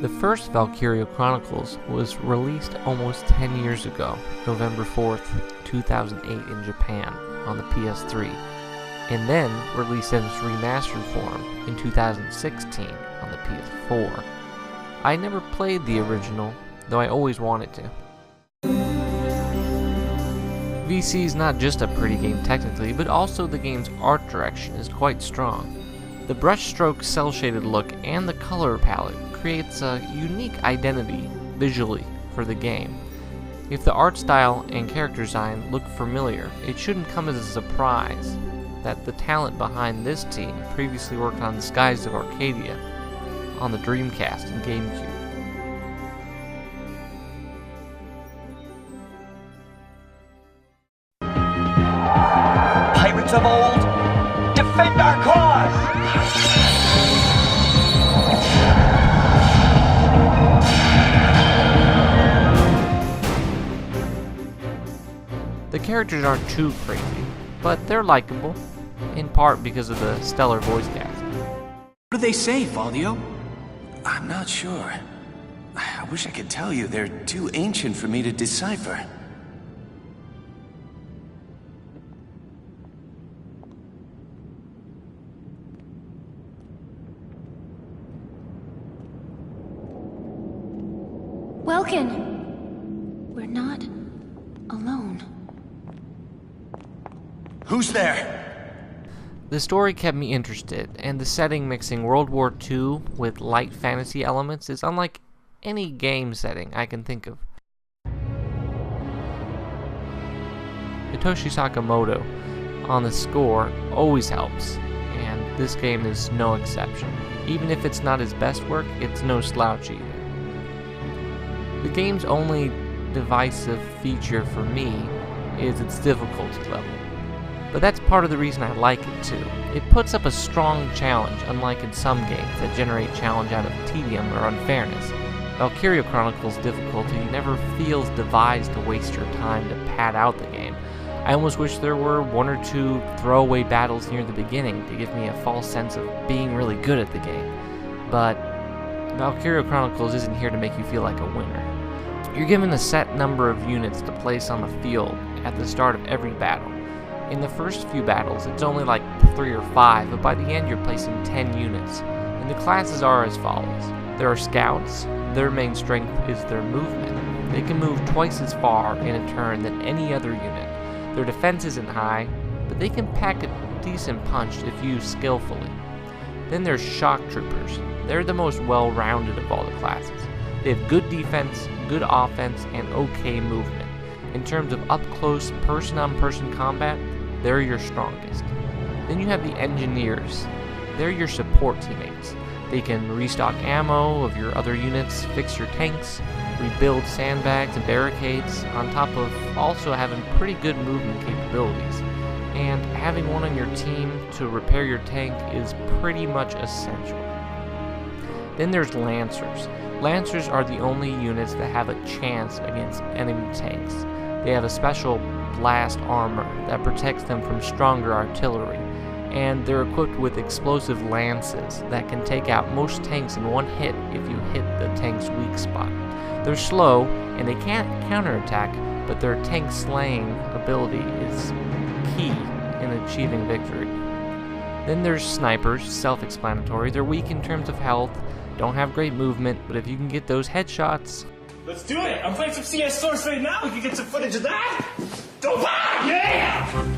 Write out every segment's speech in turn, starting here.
The first Valkyria Chronicles was released almost 10 years ago, November 4th, 2008 in Japan on the PS3, and then released in its remastered form in 2016 on the PS4. I never played the original, though I always wanted to. VC is not just a pretty game technically, but also the game's art direction is quite strong. The brushstroke cel-shaded look and the color palette creates a unique identity visually for the game. If the art style and character design look familiar, it shouldn't come as a surprise that the talent behind this team previously worked on Skies of Arcadia on the Dreamcast and GameCube. Pirates of old, defend our cause! The characters aren't too crazy, but they're likable, in part because of the stellar voice cast. What do they say, Faldio? I'm not sure. I wish I could tell you. They're too ancient for me to decipher. Welkin! We're not alone. Who's there? The story kept me interested, and the setting mixing World War II with light fantasy elements is unlike any game setting I can think of. Hitoshi Sakamoto on the score always helps, and this game is no exception. Even if it's not his best work, it's no slouch either. The game's only divisive feature for me is its difficulty level. But that's part of the reason I like it too. It puts up a strong challenge, unlike in some games that generate challenge out of tedium or unfairness. Valkyria Chronicles difficulty never feels devised to waste your time to pad out the game. I almost wish there were one or two throwaway battles near the beginning to give me a false sense of being really good at the game. But Valkyria Chronicles isn't here to make you feel like a winner. You're given a set number of units to place on the field at the start of every battle. In the first few battles, it's only like 3 or 5, but by the end you're placing 10 units. And the classes are as follows. There are scouts. Their main strength is their movement. They can move twice as far in a turn than any other unit. Their defense isn't high, but they can pack a decent punch if used skillfully. Then there's shock troopers. They're the most well-rounded of all the classes. They have good defense, good offense, and okay movement. In terms of up-close, person-on-person combat, they're your strongest. Then you have the engineers. They're your support teammates. They can restock ammo of your other units, fix your tanks, rebuild sandbags and barricades, on top of also having pretty good movement capabilities. And having one on your team to repair your tank is pretty much essential. Then there's Lancers. Lancers are the only units that have a chance against enemy tanks. They have a special blast armor that protects them from stronger artillery, and they're equipped with explosive lances that can take out most tanks in one hit if you hit the tank's weak spot. They're slow, and they can't counterattack, but their tank slaying ability is key in achieving victory. Then there's snipers, self-explanatory. They're weak in terms of health, don't have great movement, but if you can get those headshots... Let's do it! I'm playing some CS Source right now, we can get some footage of that! Go back! Yeah! Boom!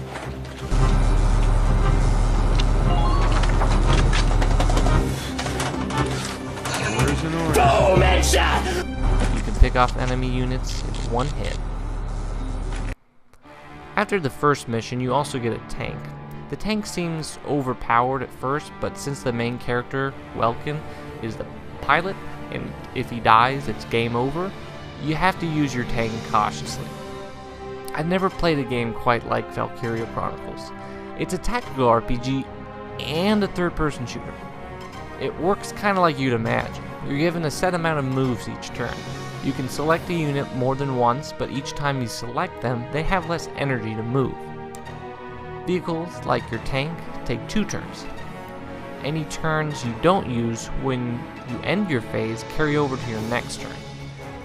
Headshot! You can pick off enemy units in one hit. After the first mission, you also get a tank. The tank seems overpowered at first, but since the main character, Welkin, is the pilot, and if he dies, it's game over, you have to use your tank cautiously. I've never played a game quite like Valkyria Chronicles. It's a tactical RPG and a third-person shooter. It works kind of like you'd imagine. You're given a set amount of moves each turn. You can select a unit more than once, but each time you select them, they have less energy to move. Vehicles, like your tank, take 2 turns. Any turns you don't use when you end your phase carry over to your next turn.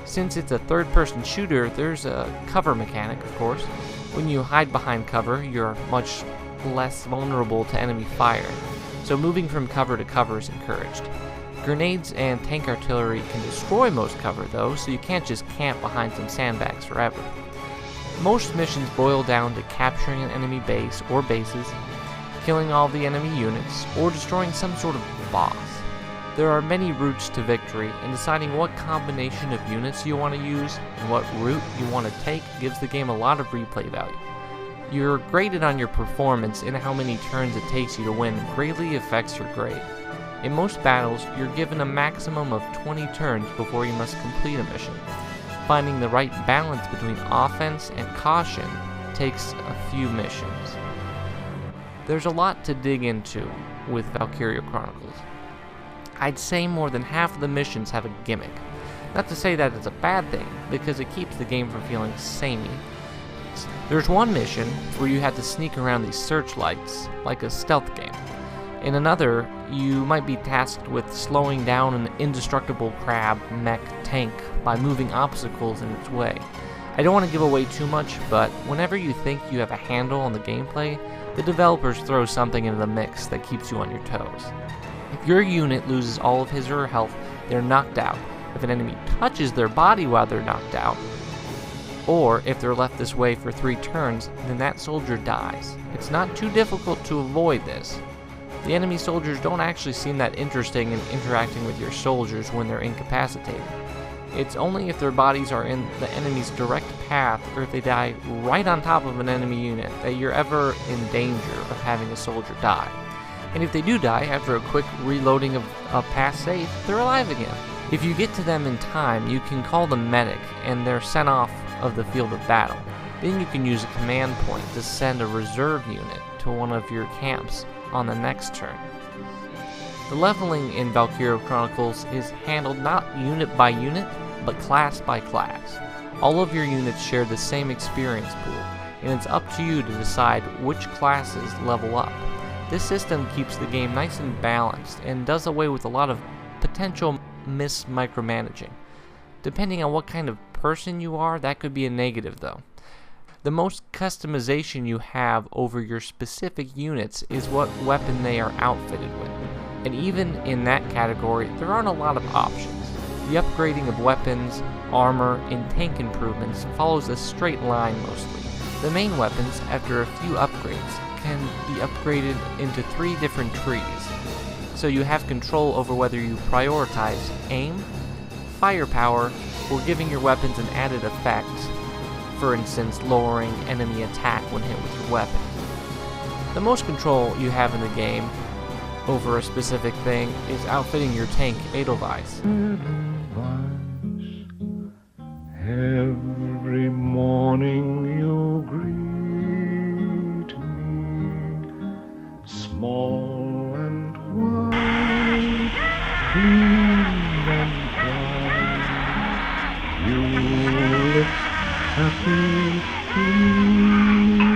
Since it's a third-person shooter, there's a cover mechanic, of course. When you hide behind cover, you're much less vulnerable to enemy fire, so moving from cover to cover is encouraged. Grenades and tank artillery can destroy most cover though, so you can't just camp behind some sandbags forever. Most missions boil down to capturing an enemy base or bases, killing all the enemy units, or destroying some sort of boss. There are many routes to victory, and deciding what combination of units you want to use and what route you want to take gives the game a lot of replay value. You're graded on your performance, and how many turns it takes you to win greatly affects your grade. In most battles, you're given a maximum of 20 turns before you must complete a mission. Finding the right balance between offense and caution takes a few missions. There's a lot to dig into with Valkyria Chronicles. I'd say more than half of the missions have a gimmick. Not to say that it's a bad thing, because it keeps the game from feeling samey. There's one mission where you have to sneak around these searchlights, like a stealth game. In another, you might be tasked with slowing down an indestructible crab mech tank by moving obstacles in its way. I don't want to give away too much, but whenever you think you have a handle on the gameplay, the developers throw something into the mix that keeps you on your toes. If your unit loses all of his or her health, they're knocked out. If an enemy touches their body while they're knocked out, or if they're left this way for 3 turns, then that soldier dies. It's not too difficult to avoid this. The enemy soldiers don't actually seem that interesting in interacting with your soldiers when they're incapacitated. It's only if their bodies are in the enemy's direct path, or if they die right on top of an enemy unit, that you're ever in danger of having a soldier die. And if they do die, after a quick reloading of a pass save, they're alive again. If you get to them in time, you can call them medic, and they're sent off of the field of battle. Then you can use a command point to send a reserve unit to one of your camps on the next turn. The leveling in Valkyria Chronicles is handled not unit by unit, but class by class. All of your units share the same experience pool, and it's up to you to decide which classes level up. This system keeps the game nice and balanced, and does away with a lot of potential micromanaging. Depending on what kind of person you are, that could be a negative though. The most customization you have over your specific units is what weapon they are outfitted with. And even in that category, there aren't a lot of options. The upgrading of weapons, armor, and tank improvements follows a straight line mostly. The main weapons, after a few upgrades, can be upgraded into 3 different trees. So you have control over whether you prioritize aim, firepower, or giving your weapons an added effect. For instance, lowering enemy attack when hit with your weapon. The most control you have in the game over a specific thing is outfitting your tank Edelweiss. Every morning you greet me, small and white, clean and bright. You look happy to meet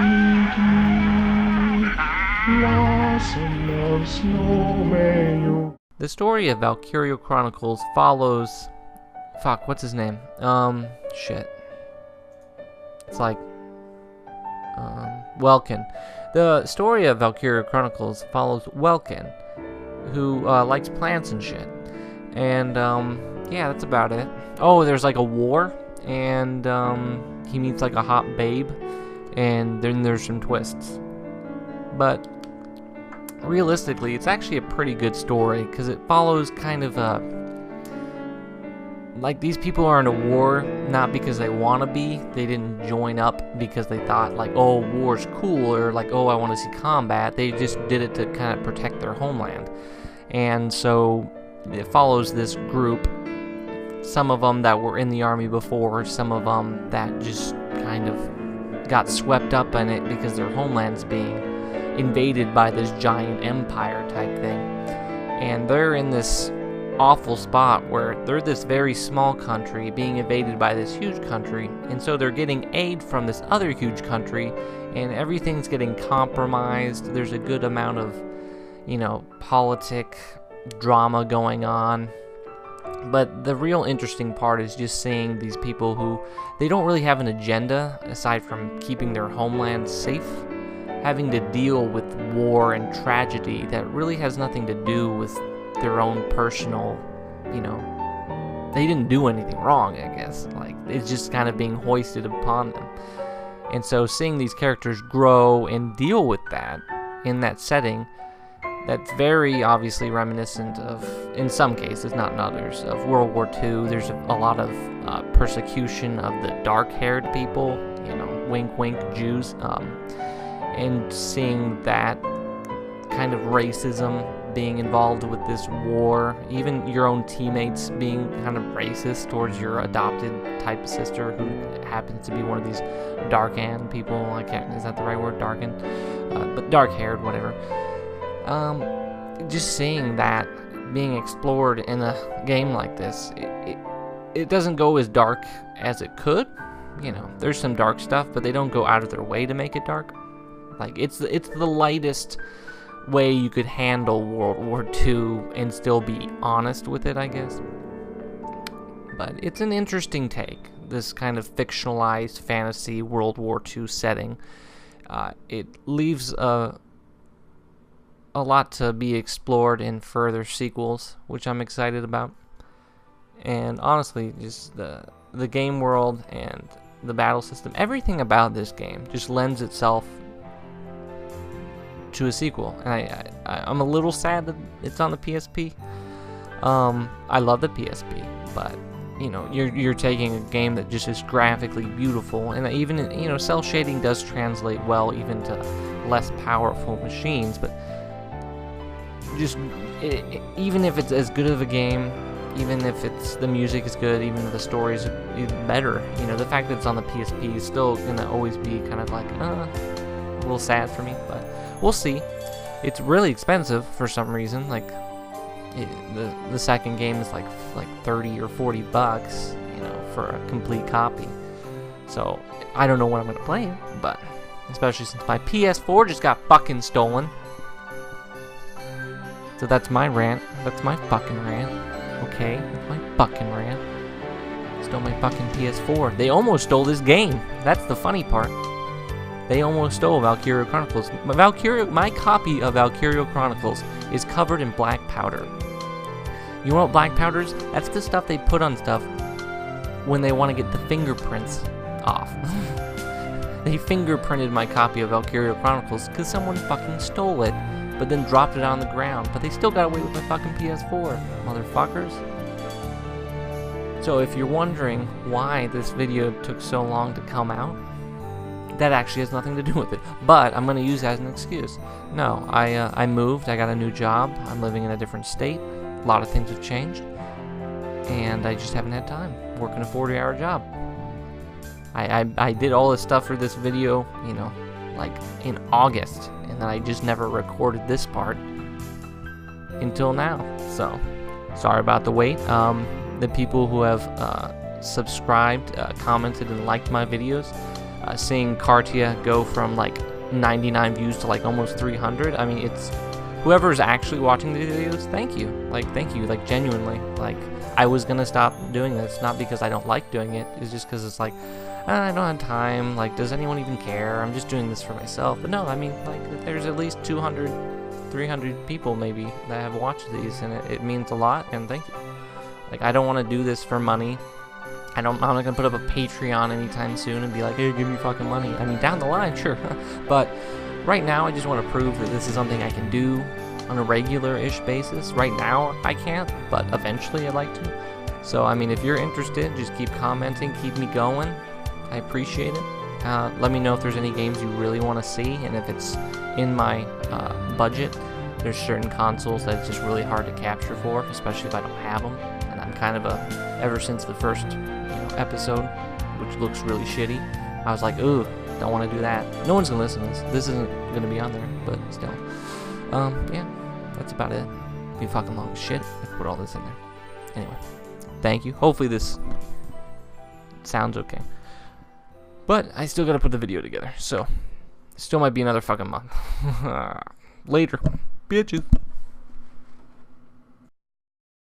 me, blossom of snow may you. The story of Valkyria Chronicles follows... what's his name? It's like... Welkin. The story of Valkyria Chronicles follows Welkin, who likes plants and shit. And, yeah, that's about it. Oh, there's like a war, and he meets like a hot babe, and then there's some twists. But realistically, it's actually a pretty good story, because it follows kind of a... like, these people are in a war not because they want to be. They didn't join up because they thought, like, oh, war's cool, or like, oh, I want to see combat. They just did it to kind of protect their homeland. And so it follows this group, some of them that were in the army before, some of them that just kind of got swept up in it because their homeland's being invaded by this giant empire type thing. And they're in this awful spot where they're this very small country being invaded by this huge country, and so they're getting aid from this other huge country, and everything's getting compromised. There's a good amount of, politic drama going on. But the real interesting part is just seeing these people who, they don't really have an agenda aside from keeping their homeland safe, having to deal with war and tragedy that really has nothing to do with their own personal, they didn't do anything wrong, I guess. Like, it's just kind of being hoisted upon them. And so seeing these characters grow and deal with that in that setting, that's very obviously reminiscent of, in some cases, not in others, of World War II. There's a lot of persecution of the dark-haired people, wink wink Jews, and seeing that kind of racism being involved with this war, even your own teammates being kind of racist towards your adopted type sister who happens to be one of these dark-haired people. Is that the right word, dark-haired? But dark-haired, whatever. Just seeing that being explored in a game like this, it doesn't go as dark as it could. There's some dark stuff, but they don't go out of their way to make it dark. Like, it's the lightest way you could handle World War II and still be honest with it, I guess. But it's an interesting take, this kind of fictionalized fantasy World War II setting. It leaves a lot to be explored in further sequels, which I'm excited about. And honestly, just the game world and the battle system, everything about this game just lends itself to a sequel. And I'm a little sad that it's on the PSP. I love the PSP, but you're taking a game that just is graphically beautiful, and even cell shading does translate well even to less powerful machines, but just even if it's as good of a game, even if the music is good, even if the story is better, the fact that it's on the PSP is still gonna always be kind of like a little sad for me. But we'll see. It's really expensive for some reason. Like the second game is like 30 or 40 bucks, for a complete copy. So I don't know when I'm gonna play it, but especially since my PS4 just got fucking stolen. So that's my rant. That's my fucking rant. Okay, that's my fucking rant. Stole my fucking PS4. They almost stole this game. That's the funny part. They almost stole Valkyria Chronicles. My copy of Valkyria Chronicles is covered in black powder. You know what black powder is? That's the stuff they put on stuff when they want to get the fingerprints off. They fingerprinted my copy of Valkyria Chronicles because someone fucking stole it, but then dropped it on the ground. But they still got away with my fucking PS4, motherfuckers. So if you're wondering why this video took so long to come out, that actually has nothing to do with it. But I'm going to use that as an excuse. No, I moved, I got a new job, I'm living in a different state, a lot of things have changed, and I just haven't had time working a 40-hour job. I did all this stuff for this video, like in August, and then I just never recorded this part until now. So, sorry about the wait. The people who have subscribed, commented, and liked my videos, seeing Cartia go from like 99 views to like almost 300. I mean, it's whoever's actually watching these videos, thank you. Thank you, genuinely. I was gonna stop doing this, not because I don't like doing it, it's just because it's like, I don't have time, does anyone even care? I'm just doing this for myself. But no, I mean, there's at least 200, 300 people maybe that have watched these, and it means a lot, and thank you. I don't want to do this for money. I'm not gonna put up a Patreon anytime soon and be like, hey, give me fucking money. I mean, down the line, sure. But right now, I just want to prove that this is something I can do on a regular-ish basis. Right now, I can't, but eventually I'd like to. So, I mean, if you're interested, just keep commenting, keep me going. I appreciate it. Let me know if there's any games you really want to see, and if it's in my budget. There's certain consoles that it's just really hard to capture for, especially if I don't have them. And I'm kind of ever since the first episode, which looks really shitty, I was like, ooh, don't want to do that. No one's gonna listen to this. This isn't gonna be on there, but still. Yeah, that's about it. Be fucking long as shit if I put all this in there. Anyway, thank you. Hopefully this sounds okay. But I still gotta put the video together, so still might be another fucking month. Later. bitches.